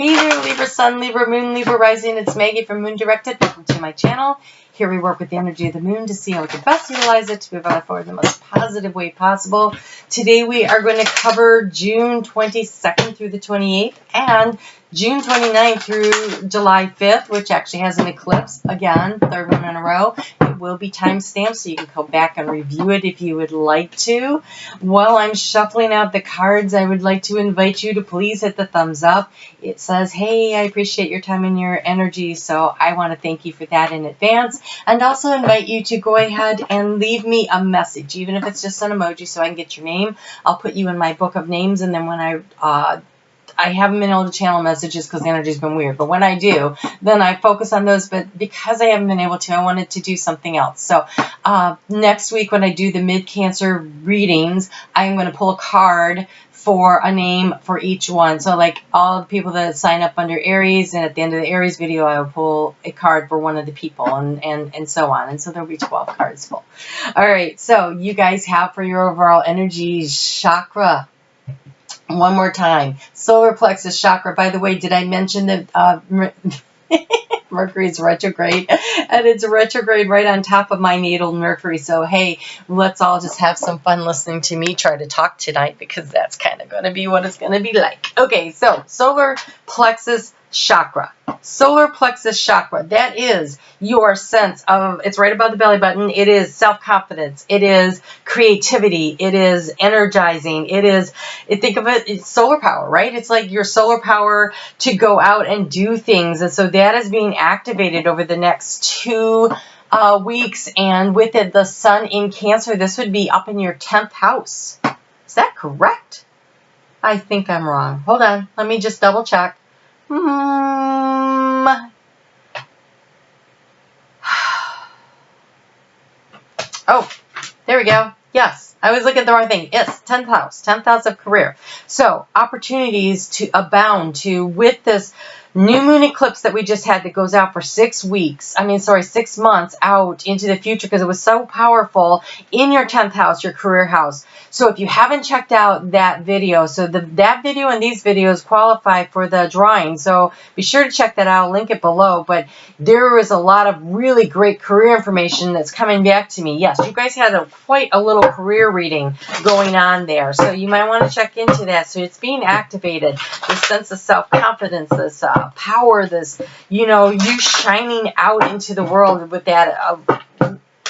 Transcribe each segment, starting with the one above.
Hey there, Libra Sun, Libra Moon, Libra Rising. It's Maggie from Moon Directed. Welcome to my channel. Here we work with the energy of the moon to see how we can best utilize it to move our life forward in the most positive way possible. Today we are going to cover June 22nd through the 28th and June 29th through July 5th, which actually has an eclipse. Again, third one in a row. It will be timestamped, so you can go back and review it if you would like to. While I'm shuffling out the cards, I would like to invite you to please hit the thumbs up. It says, hey, I appreciate your time and your energy, so I want to thank you for that in advance. And also invite you to go ahead and leave me a message, even if it's just an emoji so I can get your name. I'll put you in my book of names, and then when I haven't been able to channel messages because the energy's been weird, but when I do, then I focus on those. But because I haven't been able to, I wanted to do something else. So next week when I do the mid-Cancer readings, I'm going to pull a card for a name for each one. So like all the people that sign up under Aries, and at the end of the Aries video, I will pull a card for one of the people and so on. And so there'll be 12 cards full. All right, so you guys have for your overall energy chakra. One more time, solar plexus chakra. By the way, did I mention that Mercury's retrograde, and it's retrograde right on top of my natal Mercury. So hey, let's all just have some fun listening to me try to talk tonight, because that's kind of going to be what it's going to be like. Okay, so solar plexus chakra. Solar plexus chakra, that is your sense of, it's right above the belly button. It is self-confidence. It is creativity. It is energizing. It is, think of it, it's solar power, right? It's like your solar power to go out and do things. And so that is being activated over the next 2 weeks. And with it, the sun in Cancer, this would be up in your 10th house. Is that correct? I think I'm wrong. Hold on. Let me just double check. Oh, there we go. Yes, I was looking at the wrong thing. Yes, 10th house of career. So opportunities to abound with this new moon eclipse that we just had that goes out for 6 months out into the future, because it was so powerful in your 10th house, your career house. So if you haven't checked out that video, so that video and these videos qualify for the drawing. So be sure to check that out. I'll link it below. But there is a lot of really great career information that's coming back to me. Yes, you guys had quite a little career reading going on there. So you might want to check into that. So it's being activated. This sense of self-confidence, this power, this, you shining out into the world with that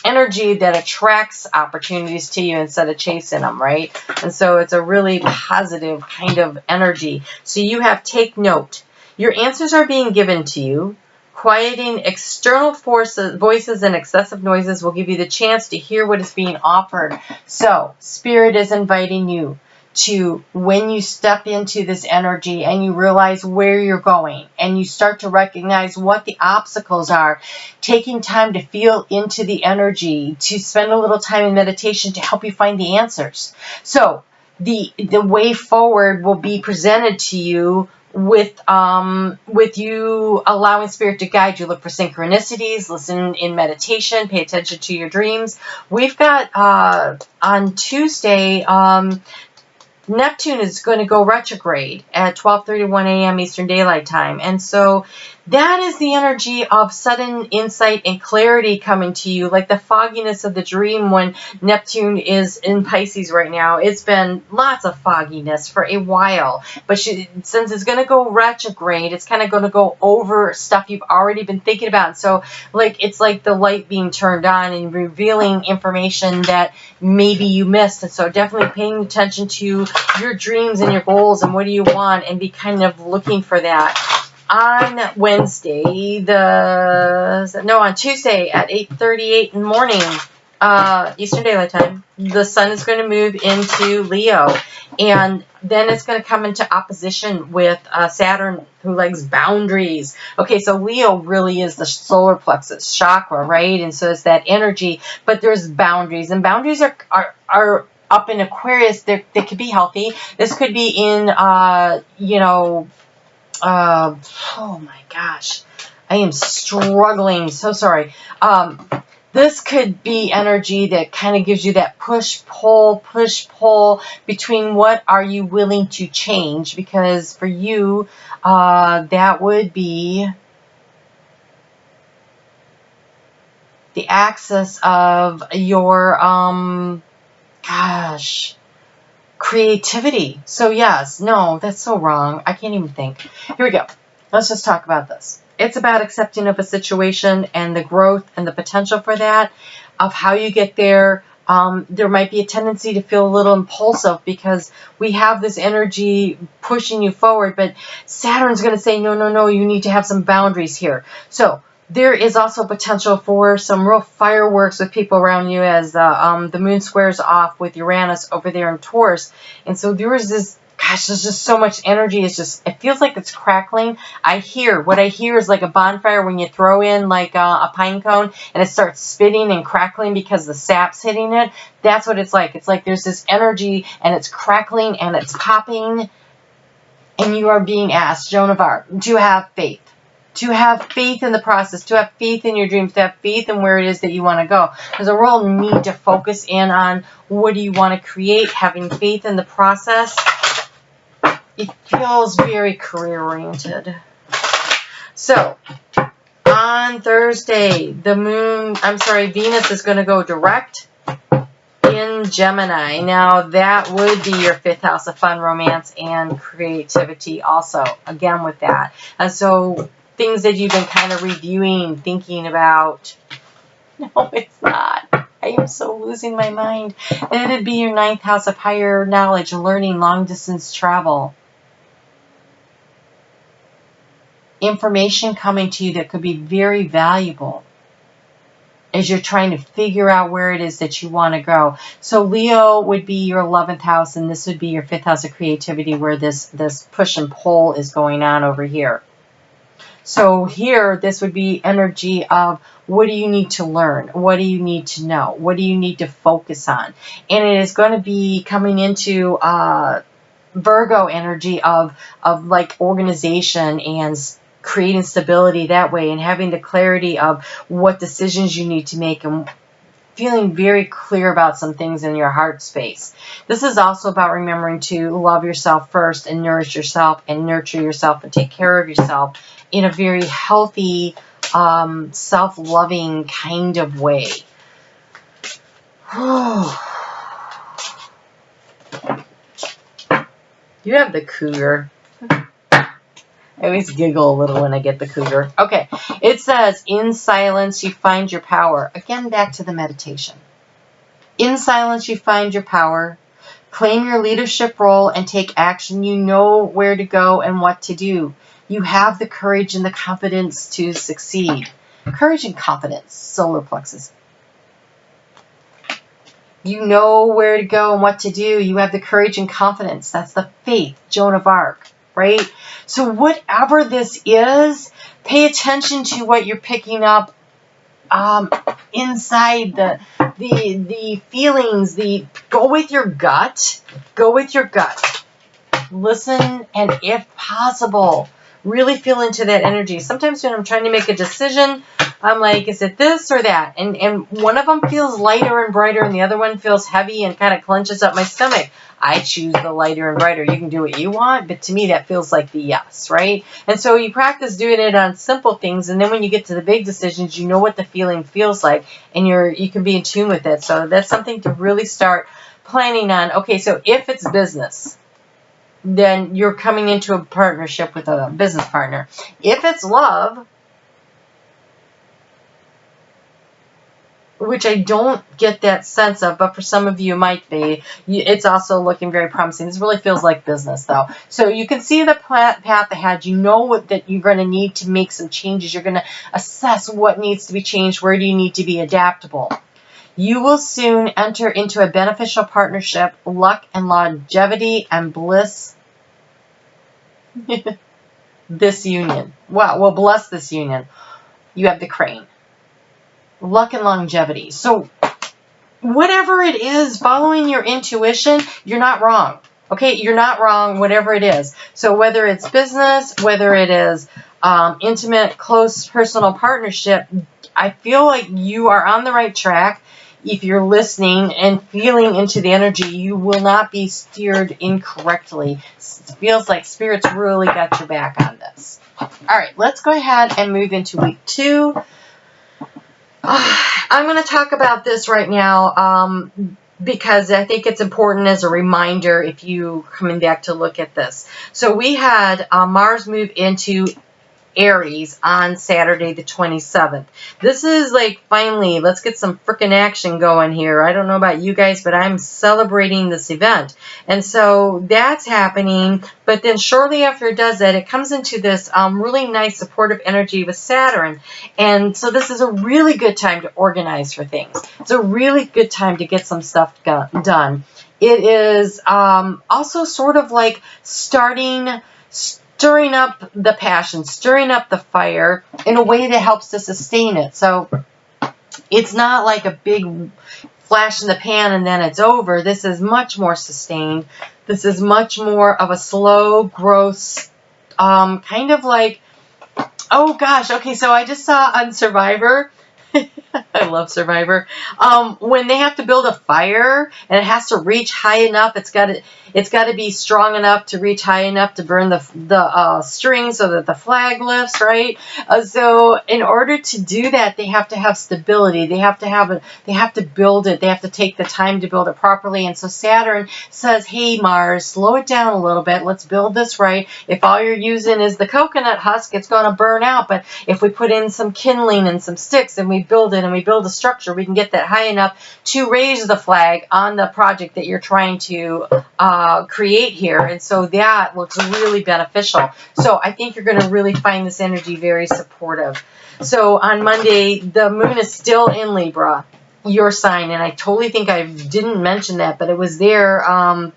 energy that attracts opportunities to you instead of chasing them, right? And so it's a really positive kind of energy. So you have take note. Your answers are being given to you. Quieting external voices and excessive noises will give you the chance to hear what is being offered. So Spirit is inviting you to, when you step into this energy and you realize where you're going and you start to recognize what the obstacles are, taking time to feel into the energy, to spend a little time in meditation to help you find the answers. So the way forward will be presented to you with you allowing Spirit to guide you. Look for synchronicities, listen in meditation, pay attention to your dreams. We've got on Tuesday, Neptune is going to go retrograde at 12:31 a.m. Eastern Daylight Time. And so that is the energy of sudden insight and clarity coming to you, like the fogginess of the dream when Neptune is in Pisces right now. It's been lots of fogginess for a while. But since it's going to go retrograde, it's kind of going to go over stuff you've already been thinking about. So it's like the light being turned on and revealing information that maybe you missed. And so definitely paying attention to your dreams and your goals and what do you want, and be kind of looking for that. On Tuesday at 8:38 in the morning, Eastern Daylight Time, the sun is going to move into Leo, and then it's going to come into opposition with Saturn, who likes boundaries. Okay, so Leo really is the solar plexus chakra, right? And so it's that energy, but there's boundaries, and boundaries are up in Aquarius. They could be healthy. This could be in, oh my gosh, I am struggling. So sorry. This could be energy that kind of gives you that push-pull between what are you willing to change, because for you, that would be the axis of your, creativity. So yes, no, that's so wrong. I can't even think. Here we go. Let's just talk about this. It's about accepting of a situation and the growth and the potential for that, of how you get there. There might be a tendency to feel a little impulsive because we have this energy pushing you forward, but Saturn's going to say, no, no, no, you need to have some boundaries here. So there is also potential for some real fireworks with people around you as the moon squares off with Uranus over there in Taurus. And so there is this, gosh, there's just so much energy. It's just, it feels like it's crackling. What I hear is like a bonfire when you throw in like a pine cone and it starts spitting and crackling because the sap's hitting it. That's what it's like. It's like there's this energy and it's crackling and it's popping. And you are being asked, Joan of Arc, to have faith. To have faith in the process, to have faith in your dreams, to have faith in where it is that you want to go. There's a real need to focus in on what do you want to create, having faith in the process. It feels very career-oriented. So, on Thursday, Venus is going to go direct in Gemini. Now, that would be your 5th house of fun, romance, and creativity also, again with that. And so, things that you've been kind of reviewing, thinking about. No, it's not. I am so losing my mind. It'd be your 9th house of higher knowledge, learning, long distance travel. Information coming to you that could be very valuable as you're trying to figure out where it is that you want to go. So Leo would be your 11th house, and this would be your 5th house of creativity, where this push and pull is going on over here. So here, this would be energy of what do you need to learn? What do you need to know? What do you need to focus on? And it is going to be coming into Virgo energy of like organization and creating stability that way, and having the clarity of what decisions you need to make, and feeling very clear about some things in your heart space. This is also about remembering to love yourself first and nourish yourself and nurture yourself and take care of yourself in a very healthy, self-loving kind of way. You have the cougar. I always giggle a little when I get the cougar. Okay, it says, in silence you find your power. Again, back to the meditation. In silence you find your power. Claim your leadership role and take action. You know where to go and what to do. You have the courage and the confidence to succeed. Courage and confidence, solar plexus. You know where to go and what to do. You have the courage and confidence. That's the faith, Joan of Arc, right? So whatever this is, pay attention to what you're picking up inside the feelings. Go with your gut. Go with your gut. Listen, and if possible, really feel into that energy. Sometimes when I'm trying to make a decision, I'm like, is it this or that? And one of them feels lighter and brighter, and the other one feels heavy and kind of clenches up my stomach. I choose the lighter and brighter. You can do what you want, but to me that feels like the yes, right? And so you practice doing it on simple things, and then when you get to the big decisions, you know what the feeling feels like, and you can be in tune with it. So that's something to really start planning on. Okay, so if it's business, then you're coming into a partnership with a business partner. If it's love, which I don't get that sense of, but for some of you it might be, it's also looking very promising. This really feels like business, though. So you can see the path ahead. You know that you're going to need to make some changes. You're going to assess what needs to be changed. Where do you need to be adaptable? You will soon enter into a beneficial partnership, luck and longevity and bliss. This union. Wow, will bless this union. You have the crane. Luck and longevity. So whatever it is, following your intuition, you're not wrong. Okay, you're not wrong, whatever it is. So whether it's business, whether it is intimate, close, personal partnership, I feel like you are on the right track. If you're listening and feeling into the energy, you will not be steered incorrectly. It feels like Spirit's really got your back on this. All right, let's go ahead and move into week 2. I'm going to talk about this right now because I think it's important as a reminder if you coming back to look at this. So we had Mars move into Aries on Saturday the 27th. This is like, finally, let's get some freaking action going here. I don't know about you guys, but I'm celebrating this event. And so that's happening. But then shortly after it does that, it comes into this really nice supportive energy with Saturn. And so this is a really good time to organize for things. It's a really good time to get some stuff done. It is also sort of like stirring up the passion, stirring up the fire in a way that helps to sustain it. So it's not like a big flash in the pan and then it's over. This is much more sustained. This is much more of a slow growth, kind of like, oh gosh, okay, so I just saw on Survivor, I love Survivor, when they have to build a fire and it has to reach high enough, it's got to be strong enough to reach high enough to burn the string so that the flag lifts, right? So in order to do that, they have to have stability. They have to build it. They have to take the time to build it properly. And so Saturn says, hey, Mars, slow it down a little bit. Let's build this right. If all you're using is the coconut husk, it's going to burn out. But if we put in some kindling and some sticks and we build it and we build a structure, we can get that high enough to raise the flag on the project that you're trying to create here. And so that looks really beneficial. So I think you're going to really find this energy very supportive. So on Monday, the moon is still in Libra, your sign, and I totally think I didn't mention that, but it was there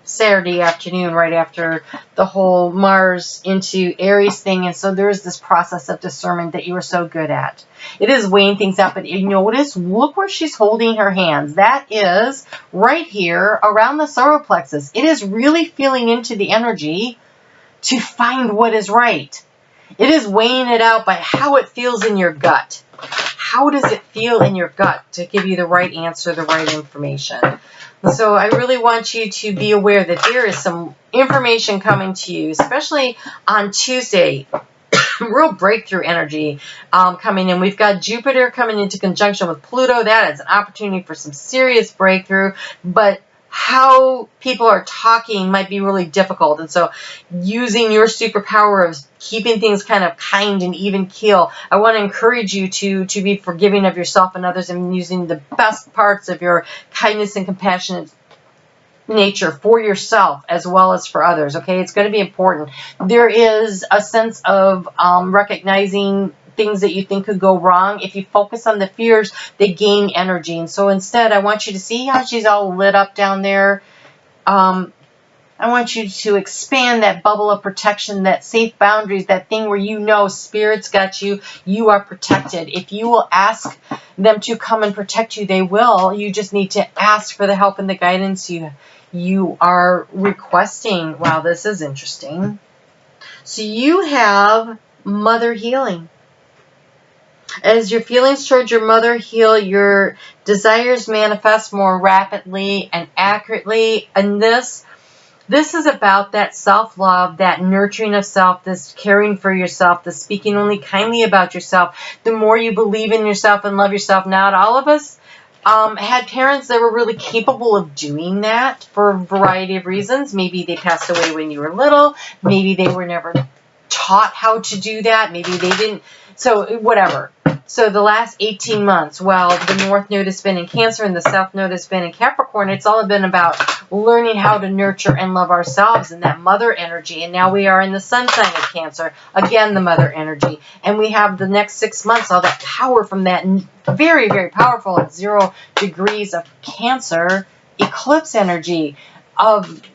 Saturday afternoon, right after the whole Mars into Aries thing, and so there's this process of discernment that you are so good at. It is weighing things out, but you notice, look where she's holding her hands. That is right here around the solar plexus. It is really feeling into the energy to find what is right. It is weighing it out by how it feels in your gut. How does it feel in your gut to give you the right answer, the right information? So I really want you to be aware that there is some information coming to you, especially on Tuesday. Real breakthrough energy coming in. We've got Jupiter coming into conjunction with Pluto. That is an opportunity for some serious breakthrough, but how people are talking might be really difficult. And so using your superpower of keeping things kind of kind and even keel, I want to encourage you to be forgiving of yourself and others and using the best parts of your kindness and compassionate nature for yourself as well as for others. Okay, it's going to be important. There is a sense of recognizing things that you think could go wrong. If you focus on the fears, they gain energy. And so instead, I want you to see how she's all lit up down there. I want you to expand that bubble of protection, that safe boundaries, that thing where you know Spirit's got you, you are protected. If you will ask them to come and protect you, they will. You just need to ask for the help and the guidance you are requesting. Wow, this is interesting. So you have mother healing. As your feelings towards your mother heal, your desires manifest more rapidly and accurately. And this is about that self-love, that nurturing of self, this caring for yourself, this speaking only kindly about yourself. The more you believe in yourself and love yourself. Not all of us had parents that were really capable of doing that for a variety of reasons. Maybe they passed away when you were little. Maybe they were never taught how to do that. Maybe they didn't. So whatever. So the last 18 months, while the North Node has been in Cancer and the South Node has been in Capricorn, it's all been about learning how to nurture and love ourselves and that mother energy. And now we are in the Sun sign of Cancer, again, the mother energy. And we have the next 6 months, all that power from that very, very powerful at 0 degrees of Cancer eclipse energy.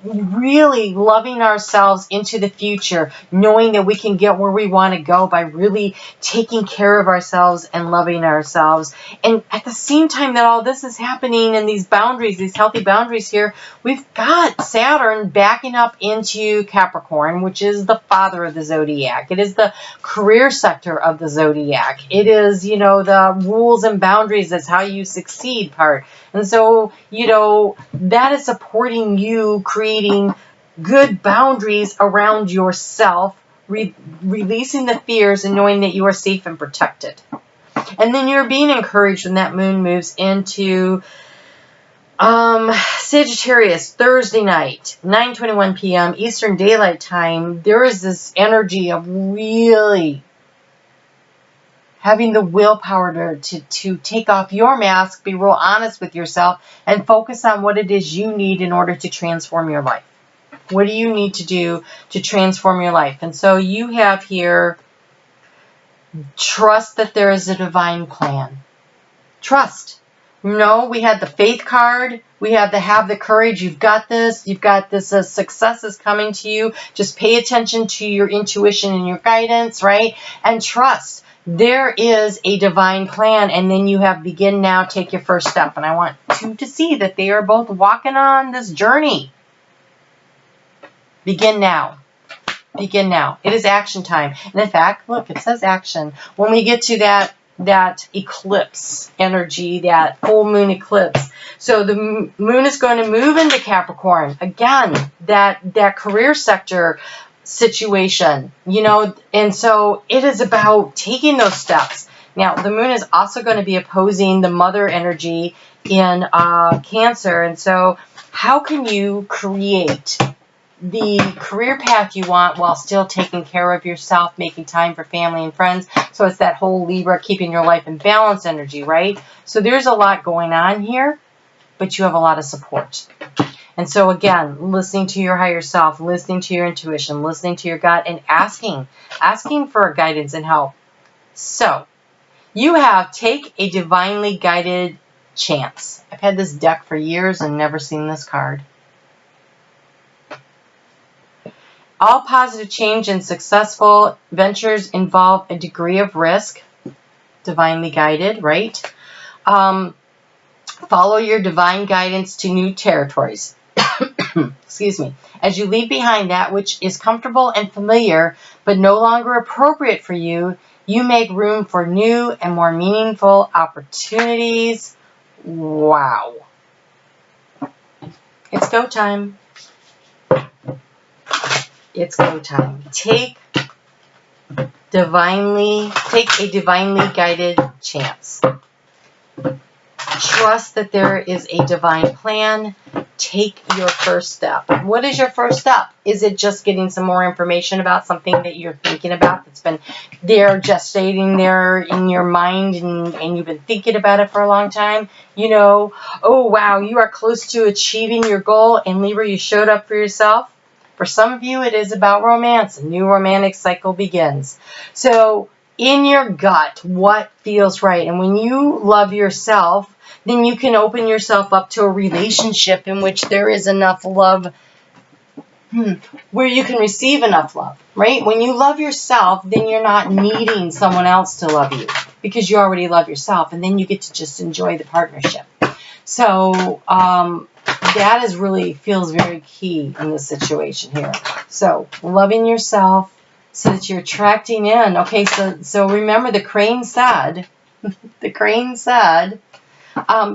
really loving ourselves into the future, knowing that we can get where we want to go by really taking care of ourselves and loving ourselves. And at the same time that all this is happening and these boundaries, these healthy boundaries here, we've got Saturn backing up into Capricorn, which is the father of the zodiac. It is the career sector of the zodiac. It is, you know, the rules and boundaries. That's how you succeed part. And so, you know, that is supporting you creating good boundaries around yourself, releasing the fears and knowing that you are safe and protected. And then you're being encouraged when that moon moves into Sagittarius, Thursday night, 9:21 p.m. Eastern Daylight Time. There is this energy of really having the willpower to take off your mask, be real honest with yourself, and focus on what it is you need in order to transform your life. What do you need to do to transform your life? And so you have here, trust that there is a divine plan. Trust. You know, we had the faith card. We have the courage. You've got this. You've got this. Success is coming to you. Just pay attention to your intuition and your guidance, right? And trust. There is a divine plan. And then you have begin now, take your first step. And I want you to see that they are both walking on this journey. Begin now. Begin now. It is action time. And in fact, look, it says action. When we get to that eclipse energy, that full moon eclipse. So the moon is going to move into Capricorn. Again, that career sector situation, you know, and so it is about taking those steps. Now, the moon is also going to be opposing the mother energy in Cancer. And so how can you create the career path you want while still taking care of yourself, making time for family and friends? So it's that whole Libra, keeping your life in balance energy, right? So there's a lot going on here, but you have a lot of support. And so again, listening to your higher self, listening to your intuition, listening to your gut, and asking for guidance and help. So you have take a divinely guided chance. I've had this deck for years and never seen this card. All positive change and successful ventures involve a degree of risk. Divinely guided, right? Follow your divine guidance to new territories. Excuse me. As you leave behind that which is comfortable and familiar, but no longer appropriate for you, you make room for new and more meaningful opportunities. Wow. It's go time. It's go time. Take a divinely guided chance. Trust that there is a divine plan. Take your first step. What is your first step? Is it just getting some more information about something that you're thinking about that's been there, gestating there in your mind, and you've been thinking about it for a long time? You know, oh wow, you are close to achieving your goal, and Libra, you showed up for yourself. For some of you, it is about romance. A new romantic cycle begins. So in your gut, what feels right? And when you love yourself, then you can open yourself up to a relationship in which there is enough love, where you can receive enough love, right? When you love yourself, then you're not needing someone else to love you because you already love yourself, and then you get to just enjoy the partnership. So that is really feels very key in this situation here. So loving yourself so that you're attracting in. Okay, so remember the crane said,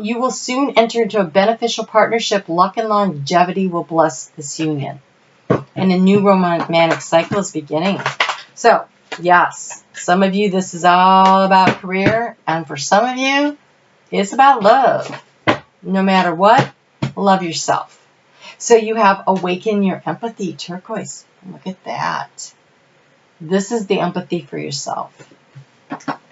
you will soon enter into a beneficial partnership. Luck and longevity will bless this union. And a new romantic cycle is beginning. So, yes, some of you, this is all about career. And for some of you, it's about love. No matter what, love yourself. So you have awaken your empathy, turquoise. Look at that. This is the empathy for yourself.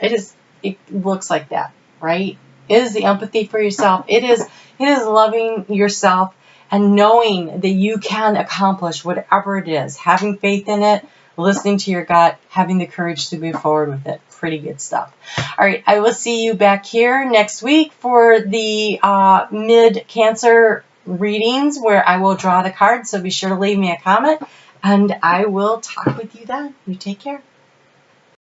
It looks like that, right? It is the empathy for yourself. It is loving yourself and knowing that you can accomplish whatever it is. Having faith in it, listening to your gut, having the courage to move forward with it. Pretty good stuff. All right, I will see you back here next week for the mid-Cancer readings where I will draw the cards, so be sure to leave me a comment, and I will talk with you then. You take care.